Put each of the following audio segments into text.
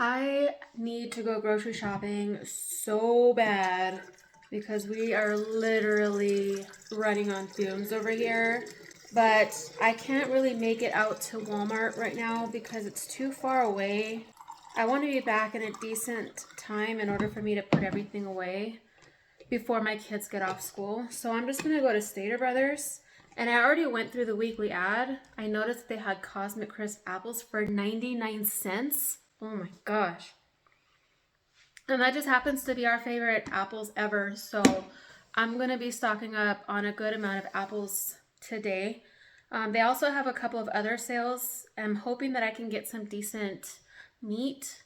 I need to go grocery shopping so bad because we are literally running on fumes over here. But I can't really make it out to Walmart right now because it's too far away. I want to be back in a decent time in order for me to put everything away before my kids get off school. So I'm just going to go to Stater Brothers. And I already went through the weekly ad. I noticed they had Cosmic Crisp apples for 99 cents. Oh my gosh. And that just happens to be our favorite apples ever. So I'm going to be stocking up on a good amount of apples today. They also have a couple of other sales. I'm hoping that I can get some decent meat.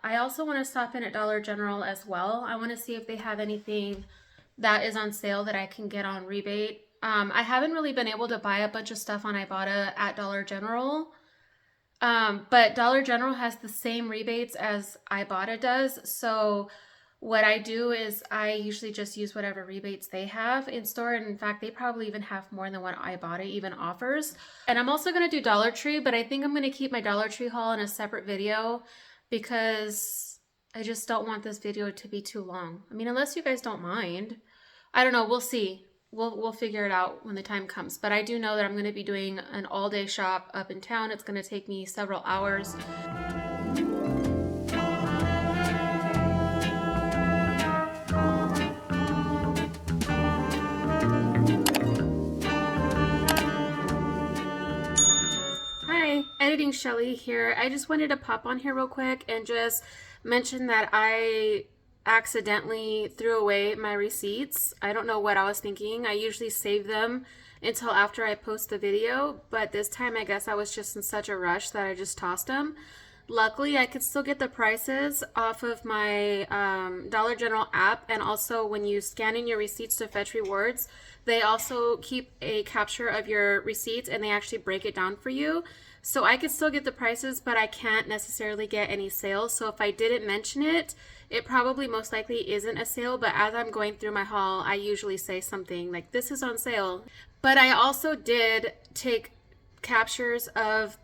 I also want to stop in at Dollar General as well. I want to see if they have anything that is on sale that I can get on rebate. I haven't really been able to buy a bunch of stuff on Ibotta at Dollar General. But Dollar General has the same rebates as Ibotta does. So what I do is I usually just use whatever rebates they have in store. And in fact, they probably even have more than what Ibotta even offers. And I'm also going to do Dollar Tree, but I think I'm going to keep my Dollar Tree haul in a separate video because I just don't want this video to be too long. I mean, unless you guys don't mind. I don't know. We'll see. We'll figure it out when the time comes. But I do know that I'm going to be doing an all-day shop up in town. It's going to take me several hours. Hi, Editing Shelly here. I just wanted to pop on here real quick and just mention that I accidentally threw away my receipts. I don't know what I was thinking. I usually save them until after I post the video, but this time I guess I was just in such a rush that I just tossed them. Luckily, I could still get the prices off of my Dollar General app, and also when you scan in your receipts to fetch rewards, they also keep a capture of your receipts and they actually break it down for you. So I could still get the prices, but I can't necessarily get any sales. So if I didn't mention it, it probably most likely isn't a sale, but as I'm going through my haul, I usually say something like, this is on sale. But I also did take captures of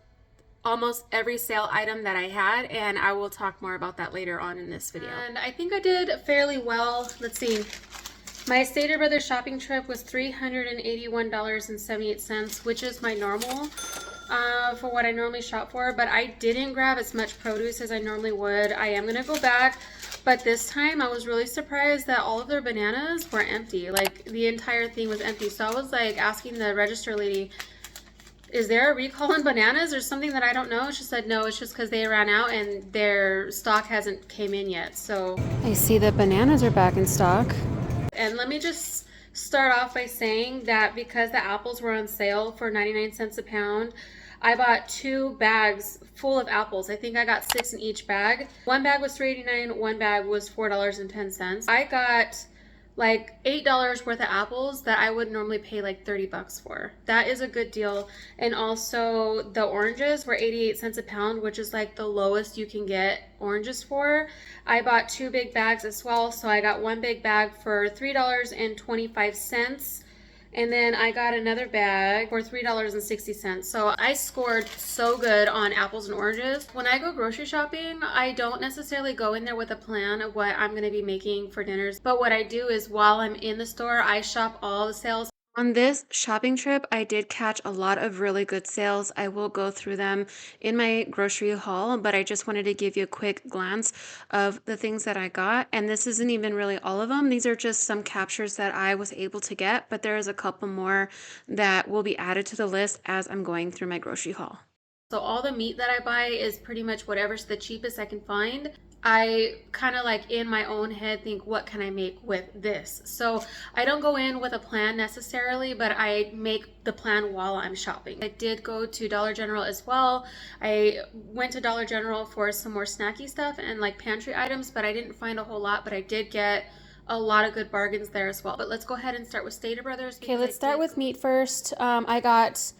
almost every sale item that I had, and I will talk more about that later on in this video. And I think I did fairly well. Let's see. My Stater Brothers shopping trip was $381.78, which is my normal for what I normally shop for, but I didn't grab as much produce as I normally would. I am gonna go back, but this time I was really surprised that all of their bananas were empty. Like the entire thing was empty. So I was like asking the register lady, is there a recall on bananas or something that I don't know? She said no, it's just because they ran out and their stock hasn't came in yet. So I see that bananas are back in stock. And let me just start off by saying that because the apples were on sale for 99 cents a pound, I bought 2 bags full of apples. I think I got 6 in each bag. One bag was $3.89, one bag was $4.10. I got like $8 worth of apples that I would normally pay like 30 bucks for. That is a good deal. And also the oranges were 88 cents a pound, which is like the lowest you can get oranges for. I bought 2 big bags as well. So I got one big bag for $3.25. And then I got another bag for $3.60. So I scored so good on apples and oranges. When I go grocery shopping, I don't necessarily go in there with a plan of what I'm going to be making for dinners. But what I do is while I'm in the store, I shop all the sales. On this shopping trip, I did catch a lot of really good sales. I will go through them in my grocery haul, but I just wanted to give you a quick glance of the things that I got. And this isn't even really all of them. These are just some captures that I was able to get, but there is a couple more that will be added to the list as I'm going through my grocery haul. So all the meat that I buy is pretty much whatever's the cheapest I can find. I kind of like in my own head think, what can I make with this? So I don't go in with a plan necessarily, but I make the plan while I'm shopping. I did go to Dollar General as well. I went to Dollar General for some more snacky stuff and like pantry items, but I didn't find a whole lot, but I did get a lot of good bargains there as well. But let's go ahead and start with Stater Brothers. Okay, let's start with meat first. I got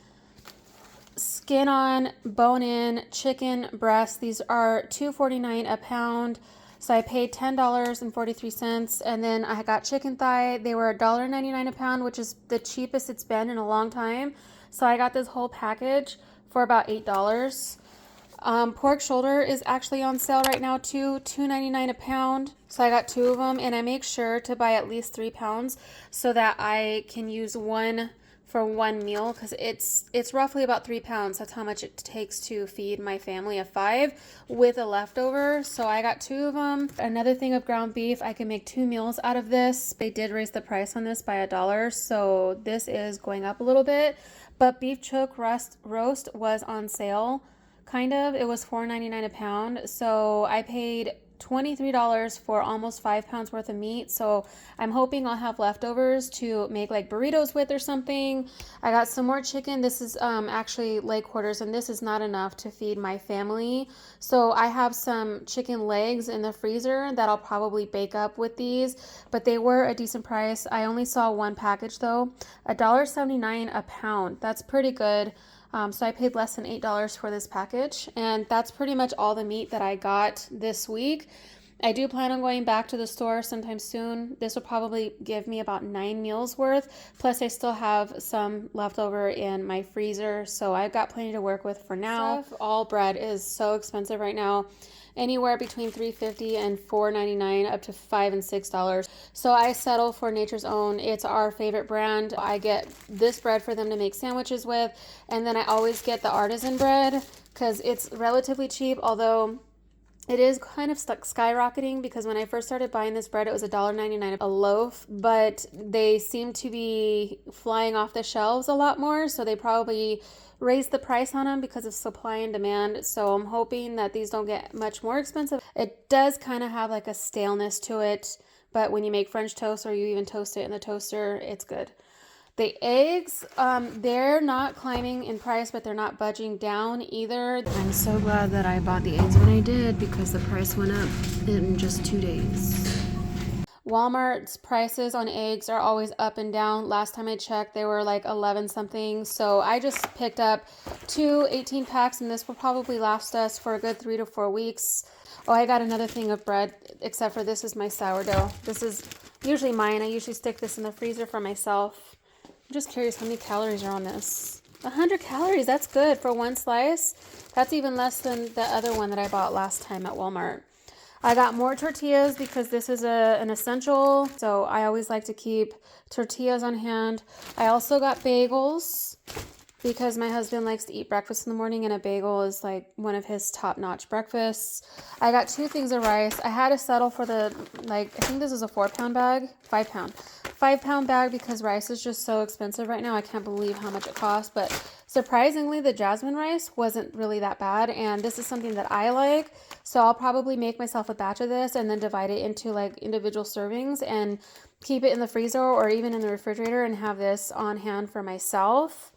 skin on, bone in, chicken breast. These are $2.49 a pound. So I paid $10.43. And then I got chicken thigh. They were $1.99 a pound, which is the cheapest it's been in a long time. So I got this whole package for about $8. Pork shoulder is actually on sale right now too, $2.99 a pound. So I got 2 of them, and I make sure to buy at least 3 pounds so that I can use one for one meal, because it's roughly about 3 pounds. That's how much it takes to feed my family of 5 with a leftover. So I got 2 of them. Another thing of ground beef, I can make 2 meals out of this. They did raise the price on this by $1, so this is going up a little bit. But beef choke roast was on sale. Kind of. It was $4.99 a pound. So I paid $23 for almost 5 pounds worth of meat. So I'm hoping I'll have leftovers to make like burritos with or something. I got some more chicken. This is actually leg quarters, and this is not enough to feed my family. So I have some chicken legs in the freezer that I'll probably bake up with these, but they were a decent price. I only saw one package though, $1.79 a pound. That's pretty good. So I paid less than $8 for this package, and that's pretty much all the meat that I got this week. I do plan on going back to the store sometime soon. This will probably give me about 9 meals worth. Plus I still have some leftover in my freezer, so I've got plenty to work with for now. All bread is so expensive right now. Anywhere between $3.50 and $4.99 up to $5 and $6. So I settle for Nature's Own. It's our favorite brand. I get this bread for them to make sandwiches with, and then I always get the artisan bread because it's relatively cheap, although it is kind of skyrocketing, because when I first started buying this bread, it was $1.99 a loaf, but they seem to be flying off the shelves a lot more, so they probably raised the price on them because of supply and demand. So I'm hoping that these don't get much more expensive. It does kind of have like a staleness to it, but when you make French toast or you even toast it in the toaster, it's good. The eggs, they're not climbing in price, but they're not budging down either. I'm so glad that I bought the eggs when I did, because the price went up in just 2 days. Walmart's prices on eggs are always up and down. Last time I checked, they were like 11 something. So I just picked up 2 18 packs, and this will probably last us for a good 3 to 4 weeks. Oh, I got another thing of bread, except for this is my sourdough. This is usually mine. I usually stick this in the freezer for myself. I'm just curious how many calories are on this. 100 calories, that's good for one slice. That's even less than the other one that I bought last time at Walmart. I got more tortillas because this is an essential, so I always like to keep tortillas on hand. I also got bagels because my husband likes to eat breakfast in the morning, and a bagel is like one of his top-notch breakfasts. I got 2 things of rice. I had to settle for the, I think this is a 4-pound bag, 5-pound bag, because rice is just so expensive right now. I can't believe how much it costs, but surprisingly, the jasmine rice wasn't really that bad, and this is something that I like, so I'll probably make myself a batch of this and then divide it into like individual servings and keep it in the freezer or even in the refrigerator and have this on hand for myself.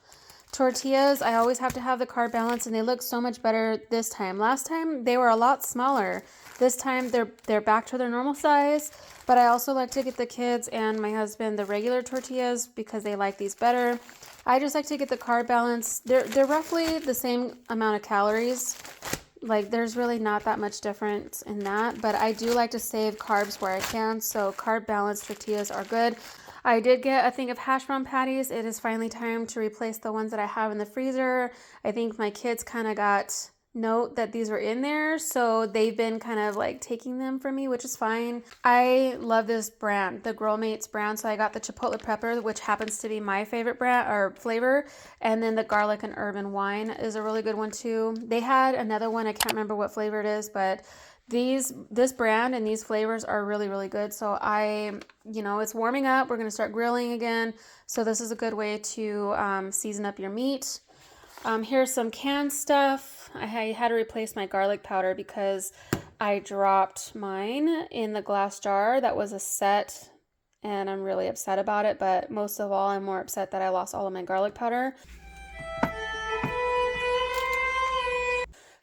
Tortillas, I always have to have the carb balance, and they look so much better this time. Last time they were a lot smaller. This time they're back to their normal size, but I also like to get the kids and my husband the regular tortillas because they like these better. I just like to get the carb balance. They're roughly the same amount of calories. Like there's really not that much difference in that, but I do like to save carbs where I can, so carb balanced tortillas are good. I did get a thing of hash brown patties. It is finally time to replace the ones that I have in the freezer. I think my kids kind of got note that these were in there, so they've been kind of like taking them from me, which is fine. I love this brand, the Girl Mates brand, so I got the chipotle pepper, which happens to be my favorite brand or flavor, and then the garlic and herb and wine is a really good one too. They had another one, I can't remember what flavor it is, but this brand and these flavors are really, really good. So it's warming up. We're going to start grilling again. So this is a good way to season up your meat. Here's some canned stuff. I had to replace my garlic powder because I dropped mine in the glass jar that was a set, and I'm really upset about it. But most of all, I'm more upset that I lost all of my garlic powder.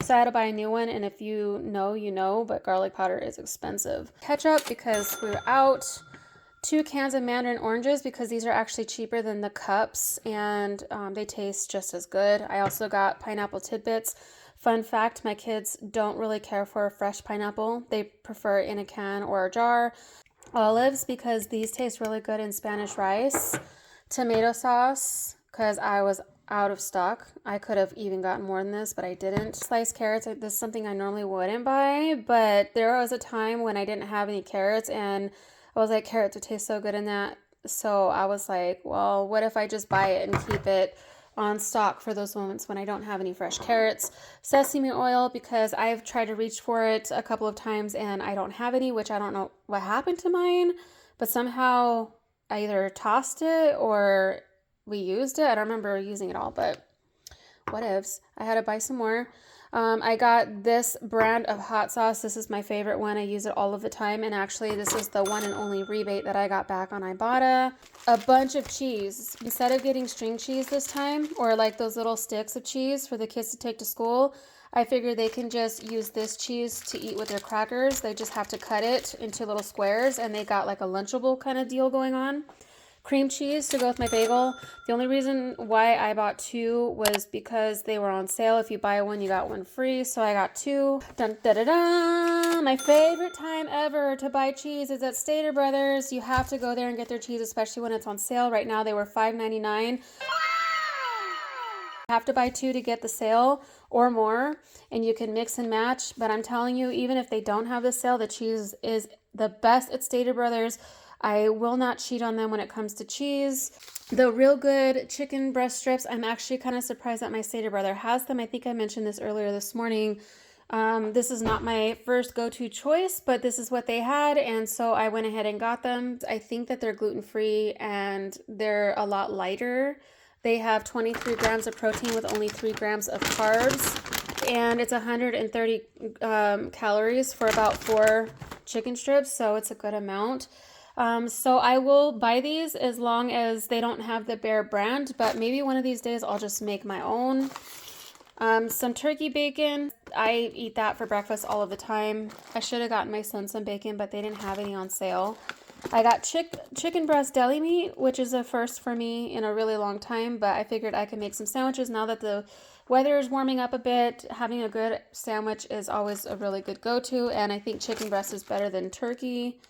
So I had to buy a new one, and if you know, you know, but garlic powder is expensive. Ketchup because we were out. 2 cans of mandarin oranges because these are actually cheaper than the cups, and they taste just as good. I also got pineapple tidbits. Fun fact, my kids don't really care for a fresh pineapple. They prefer in a can or a jar. Olives because these taste really good in Spanish rice. Tomato sauce because I out of stock. I could have even gotten more than this, but I didn't. Sliced carrots, this is something I normally wouldn't buy, but there was a time when I didn't have any carrots and I was like, carrots would taste so good in that. So I was like, well, what if I just buy it and keep it on stock for those moments when I don't have any fresh carrots. Sesame oil, because I've tried to reach for it a couple of times and I don't have any, which I don't know what happened to mine, but somehow I either tossed it or we used it. I don't remember using it all, but what ifs. I had to buy some more. I got this brand of hot sauce. This is my favorite one. I use it all of the time. And actually, this is the one and only rebate that I got back on Ibotta. A bunch of cheese. Instead of getting string cheese this time, or like those little sticks of cheese for the kids to take to school, I figured they can just use this cheese to eat with their crackers. They just have to cut it into little squares, and they got like a Lunchable kind of deal going on. Cream cheese to go with my bagel. The only reason why I bought two was because they were on sale. If you buy one, you got one free. So I got two. Dun, da, da, da. My favorite time ever to buy cheese is at Stater Brothers. You have to go there and get their cheese, especially when it's on sale. Right now, they were $5.99. You have to buy two to get the sale or more, and you can mix and match. But I'm telling you, even if they don't have the sale, the cheese is the best at Stater Brothers. I will not cheat on them when it comes to cheese. The Real Good chicken breast strips, I'm actually kind of surprised that my Stater Brother has them. I think I mentioned this earlier this morning. This is not my first go-to choice, but this is what they had, and so I went ahead and got them. I think that they're gluten-free and they're a lot lighter. They have 23 grams of protein with only 3 grams of carbs, and it's 130 calories for about 4 chicken strips, so it's a good amount. So I will buy these as long as they don't have the Bear brand, but maybe one of these days I'll just make my own. Some turkey bacon. I eat that for breakfast all of the time. I should have gotten my son some bacon, but they didn't have any on sale. I got chicken breast deli meat, which is a first for me in a really long time, but I figured I could make some sandwiches now that the weather is warming up a bit. Having a good sandwich is always a really good go-to, and I think chicken breast is better than turkey.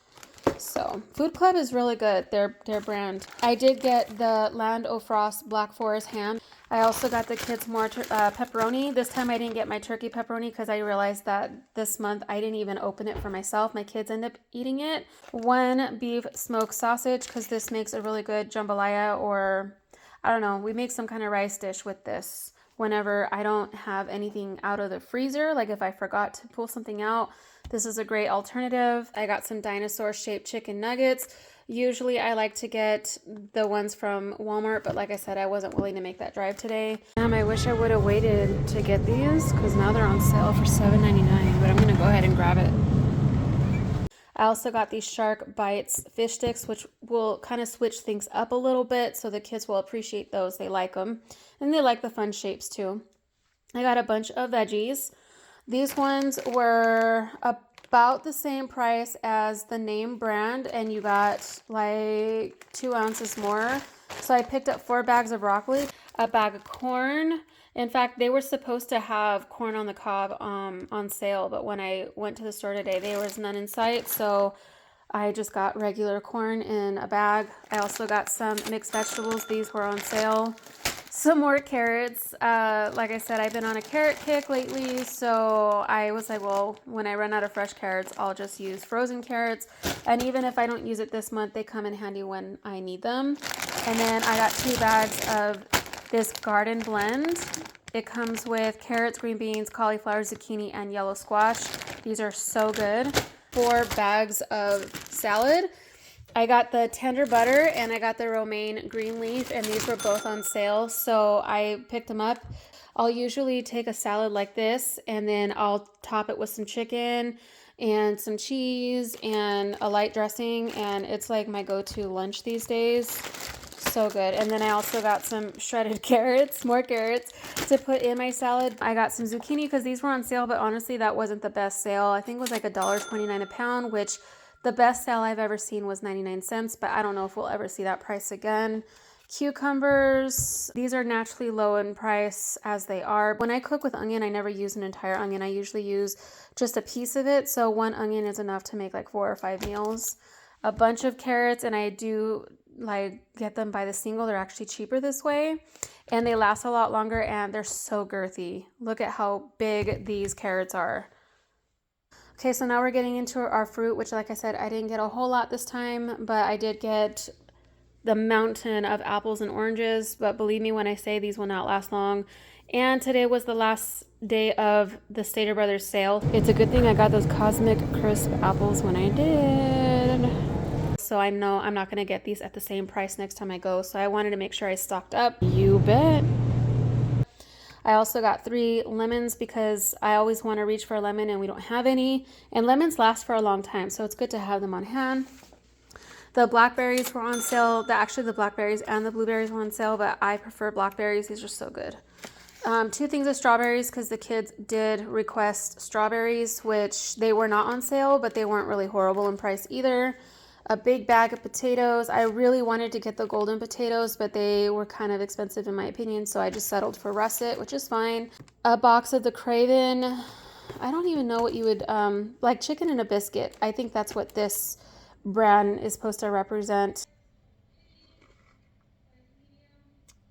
So Food Club is really good, their brand. I did get the Land O'Frost Black Forest ham. I also got the kids more pepperoni. This time I didn't get my turkey pepperoni because I realized that this month I didn't even open it for myself. My kids end up eating it. 1 beef smoked sausage, because this makes a really good jambalaya, or I don't know, we make some kind of rice dish with this whenever I don't have anything out of the freezer. Like if I forgot to pull something out, this is a great alternative. I got some dinosaur-shaped chicken nuggets. Usually I like to get the ones from Walmart, but like I said, I wasn't willing to make that drive today. I wish I would have waited to get these, because now they're on sale for $7.99, but I'm gonna go ahead and grab it. I also got these Shark Bites fish sticks, which will kind of switch things up a little bit, so the kids will appreciate those. They like them, and they like the fun shapes too. I got a bunch of veggies. These ones were about the same price as the name brand, and you got like 2 ounces more. So I picked up 4 bags of broccoli, a bag of corn. In fact, they were supposed to have corn on the cob on sale, but when I went to the store today, there was none in sight, so I just got regular corn in a bag. I also got some mixed vegetables. These were on sale. Some more carrots. Like I said, I've been on a carrot kick lately, so I was like, well, when I run out of fresh carrots, I'll just use frozen carrots. And even if I don't use it this month, they come in handy when I need them. And then I got 2 bags of this garden blend. It comes with carrots, green beans, cauliflower, zucchini, and yellow squash. These are so good. 4 bags of salad. I got the tender butter and I got the romaine green leaf, and these were both on sale, so I picked them up. I'll usually take a salad like this and then I'll top it with some chicken and some cheese and a light dressing, and it's like my go-to lunch these days. So good. And then I also got some shredded carrots, more carrots to put in my salad. I got some zucchini because these were on sale, but honestly that wasn't the best sale. I think it was like $1.29 a pound, which the best sale I've ever seen was 99 cents, but I don't know if we'll ever see that price again. Cucumbers, these are naturally low in price as they are. When I cook with onion, I never use an entire onion. I usually use just a piece of it, so 1 onion is enough to make like 4 or 5 meals. A bunch of carrots, and I do like get them by the single, they're actually cheaper this way, and they last a lot longer, and they're so girthy. Look at how big these carrots are. Okay, so now we're getting into our fruit, which, like I said, I didn't get a whole lot this time, but I did get the mountain of apples and oranges. But believe me when I say these will not last long. And today was the last day of the Stater Brothers sale. It's a good thing I got those Cosmic Crisp apples when I did. So I know I'm not going to get these at the same price next time I go. So I wanted to make sure I stocked up. You bet. I also got 3 lemons because I always want to reach for a lemon and we don't have any. And lemons last for a long time, so it's good to have them on hand. The blackberries were on sale. Actually, the blackberries and the blueberries were on sale, but I prefer blackberries. These are so good. 2 things of strawberries because the kids did request strawberries, which they were not on sale, but they weren't really horrible in price either. A big bag of potatoes. I really wanted to get the golden potatoes, but they were kind of expensive in my opinion, so I just settled for russet, which is fine. A box of the Craven. I don't even know what you would, like chicken and a biscuit. I think that's what this brand is supposed to represent.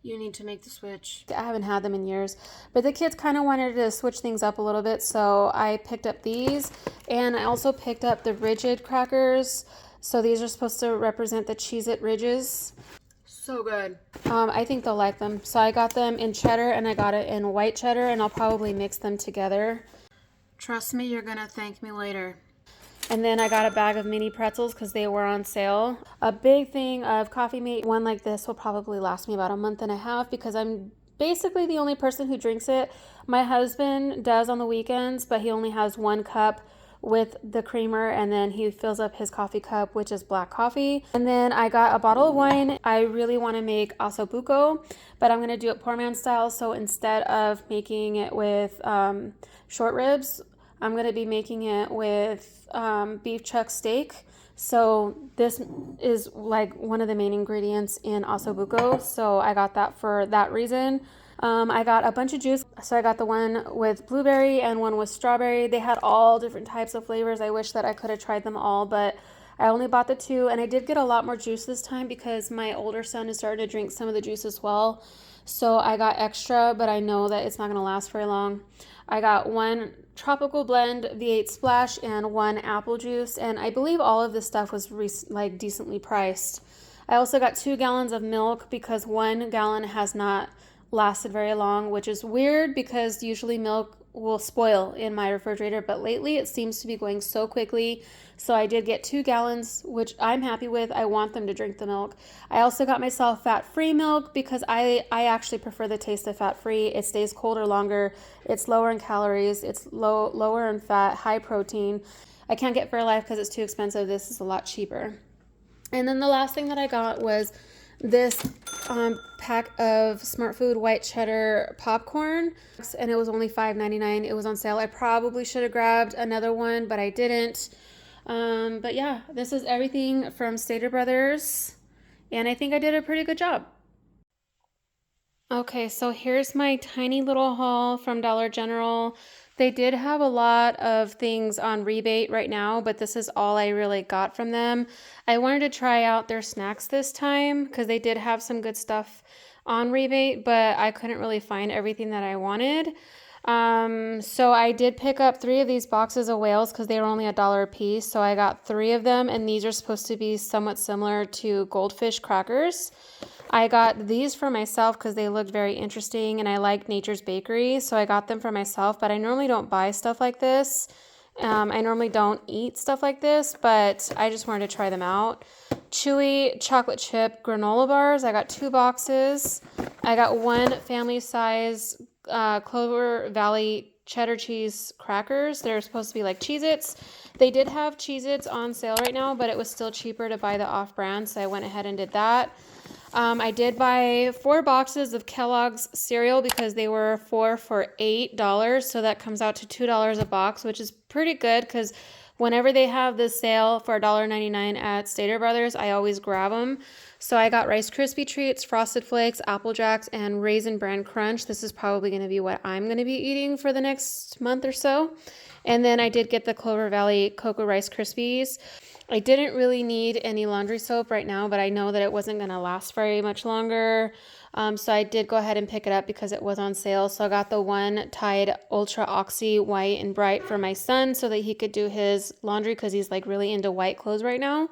You need to make the switch. I haven't had them in years, but the kids kind of wanted to switch things up a little bit, so I picked up these, and I also picked up the Rigid crackers. So these are supposed to represent the Cheez-It Ridges. So good. I think they'll like them. So I got them in cheddar and I got it in white cheddar, and I'll probably mix them together. Trust me, you're gonna thank me later. And then I got a bag of mini pretzels because they were on sale. A big thing of Coffee Mate. One like this will probably last me about a month and a half because I'm basically the only person who drinks it. My husband does on the weekends, but he only has 1 cup with the creamer, and then he fills up his coffee cup, which is black coffee. And then I got a bottle of wine. I really want to make ossobuco, but I'm going to do it poor man style. So instead of making it with short ribs, I'm going to be making it with beef chuck steak. So this is like one of the main ingredients in ossobuco. So I got that for that reason. I got a bunch of juice. So I got the one with blueberry and one with strawberry. They had all different types of flavors. I wish that I could have tried them all, but I only bought the 2, and I did get a lot more juice this time because my older son is starting to drink some of the juice as well. So I got extra, but I know that it's not going to last very long. I got 1 tropical blend V8 splash and 1 apple juice, and I believe all of this stuff was like decently priced. I also got 2 gallons of milk because 1 gallon has not lasted very long, which is weird because usually milk will spoil in my refrigerator, but lately it seems to be going so quickly. So I did get 2 gallons, which I'm happy with. I want them to drink the milk. I also got myself fat-free milk because I actually prefer the taste of fat-free. It stays colder longer. It's lower in calories. It's lower in fat, high protein. I can't get Fairlife because it's too expensive. This is a lot cheaper. And then the last thing that I got was this pack of Smart Food white cheddar popcorn, and it was only $5.99. It was on sale. I probably should have grabbed another one, but I didn't. But yeah, this is everything from Stater Brothers, and I think I did a pretty good job. Okay, so here's my tiny little haul from Dollar General. They did have a lot of things on rebate right now, but this is all I really got from them. I wanted to try out their snacks this time because they did have some good stuff on rebate, but I couldn't really find everything that I wanted. So I did pick up 3 of these boxes of whales because they were only $1 a piece. So I got 3 of them, and these are supposed to be somewhat similar to goldfish crackers. I got these for myself because they looked very interesting, and I like Nature's Bakery, so I got them for myself, but I normally don't buy stuff like this. I normally don't eat stuff like this, but I just wanted to try them out. Chewy chocolate chip granola bars. I got 2 boxes. I got 1 family size Clover Valley cheddar cheese crackers. They're supposed to be like Cheez-Its. They did have Cheez-Its on sale right now, but it was still cheaper to buy the off-brand, so I went ahead and did that. I did buy 4 boxes of Kellogg's cereal because they were 4 for $8, so that comes out to $2 a box, which is pretty good because whenever they have this sale for $1.99 at Stater Brothers, I always grab them. So I got Rice Krispie Treats, Frosted Flakes, Apple Jacks, and Raisin Bran Crunch. This is probably going to be what I'm going to be eating for the next month or so. And then I did get the Clover Valley Cocoa Rice Krispies. I didn't really need any laundry soap right now, but I know that it wasn't going to last very much longer. So I did go ahead and pick it up because it was on sale. So I got the one Tide Ultra Oxy White and Bright for my son so that he could do his laundry because he's like really into white clothes right now.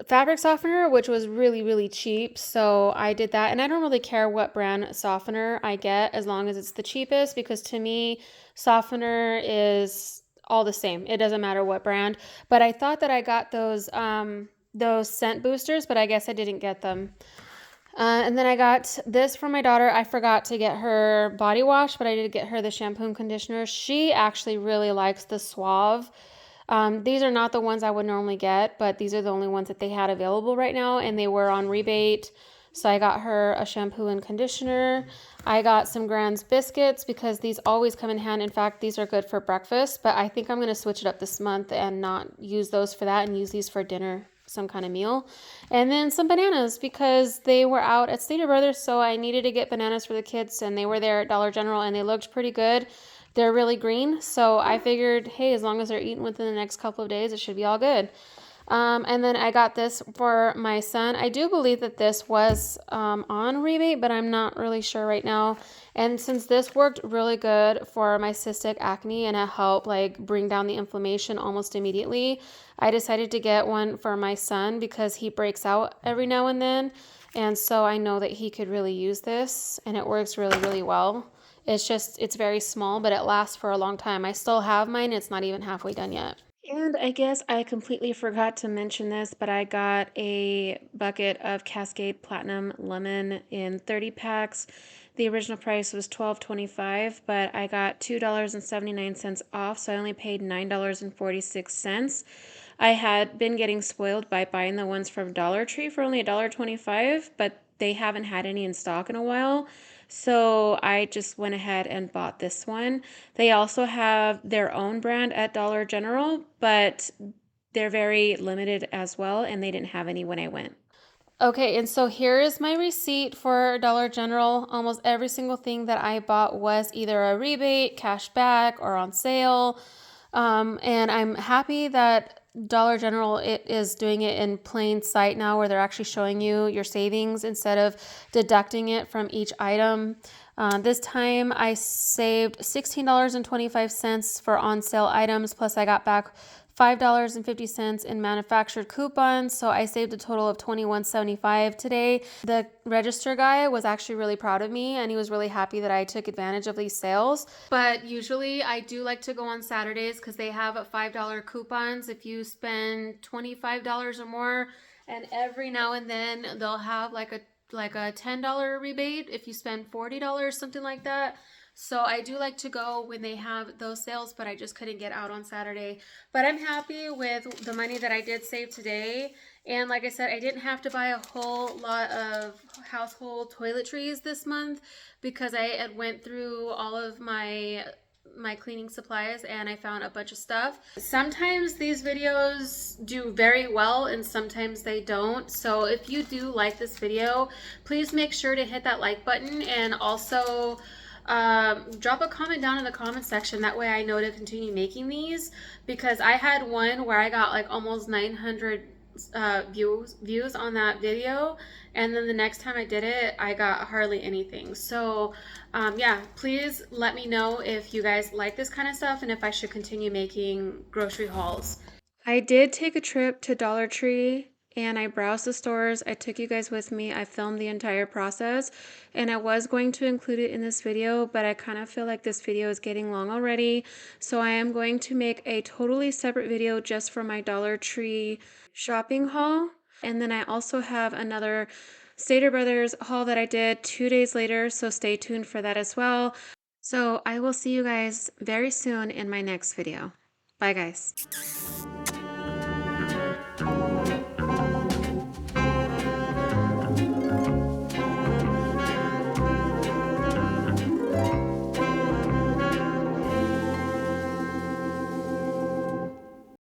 Fabric softener, which was really, really cheap. So I did that. And I don't really care what brand softener I get as long as it's the cheapest, because to me, softener is all the same. It doesn't matter what brand. But I thought that I got those scent boosters, but I guess I didn't get them. And then I got this for my daughter. I forgot to get her body wash, but I did get her the shampoo and conditioner. She actually really likes the Suave. These are not the ones I would normally get, but these are the only ones that they had available right now, and they were on rebate. So I got her a shampoo and conditioner. I got some Grand's biscuits because these always come in hand. In fact, these are good for breakfast, but I think I'm going to switch it up this month and not use those for that and use these for dinner, some kind of meal. And then some bananas because they were out at Stater Brothers, so I needed to get bananas for the kids, and they were there at Dollar General, and they looked pretty good. They're really green, so I figured, hey, as long as they're eaten within the next couple of days, it should be all good. And then I got this for my son. I do believe that this was on rebate, but I'm not really sure right now. And since this worked really good for my cystic acne and it helped like bring down the inflammation almost immediately, I decided to get one for my son because he breaks out every now and then. And so I know that he could really use this, and it works really, really well. It's very small, but it lasts for a long time. I still have mine. It's not even halfway done yet. And I guess I completely forgot to mention this, but I got a bucket of Cascade Platinum Lemon in 30 packs. The original price was $12.25, but I got $2.79 off, so I only paid $9.46. I had been getting spoiled by buying the ones from Dollar Tree for only $1.25, but they haven't had any in stock in a while. So I just went ahead and bought this one. They also have their own brand at Dollar General, but they're very limited as well, and they didn't have any when I went. Okay, and so here is my receipt for Dollar General. Almost every single thing that I bought was either a rebate, cash back, or on sale. And I'm happy that Dollar General it is doing it in plain sight now, where they're actually showing you your savings instead of deducting it from each item. This time I saved $16.25 for on sale items, plus I got back $5.50 in manufactured coupons, so I saved a total of $21.75 today. The register guy was actually really proud of me, and he was really happy that I took advantage of these sales. But usually I do like to go on Saturdays because they have $5 coupons if you spend $25 or more, and every now and then they'll have like a $10 rebate if you spend $40, something like that. So I do like to go when they have those sales, but I just couldn't get out on Saturday. But I'm happy with the money that I did save today. And like I said, I didn't have to buy a whole lot of household toiletries this month because I had went through all of my cleaning supplies and I found a bunch of stuff. Sometimes these videos do very well and sometimes they don't. So if you do like this video, please make sure to hit that like button, and also drop a comment down in the comment section. That way I know to continue making these, because I had one where I got like almost 900 views on that video, and then the next time I did it I got hardly anything. So yeah, please let me know if you guys like this kind of stuff and if I should continue making grocery hauls. I did take a trip to Dollar Tree and I browsed the stores. I took you guys with me. I filmed the entire process, and I was going to include it in this video, but I kind of feel like this video is getting long already. So I am going to make a totally separate video just for my Dollar Tree shopping haul. And then I also have another Stater Brothers haul that I did 2 days later, so stay tuned for that as well. So I will see you guys very soon in my next video. Bye guys.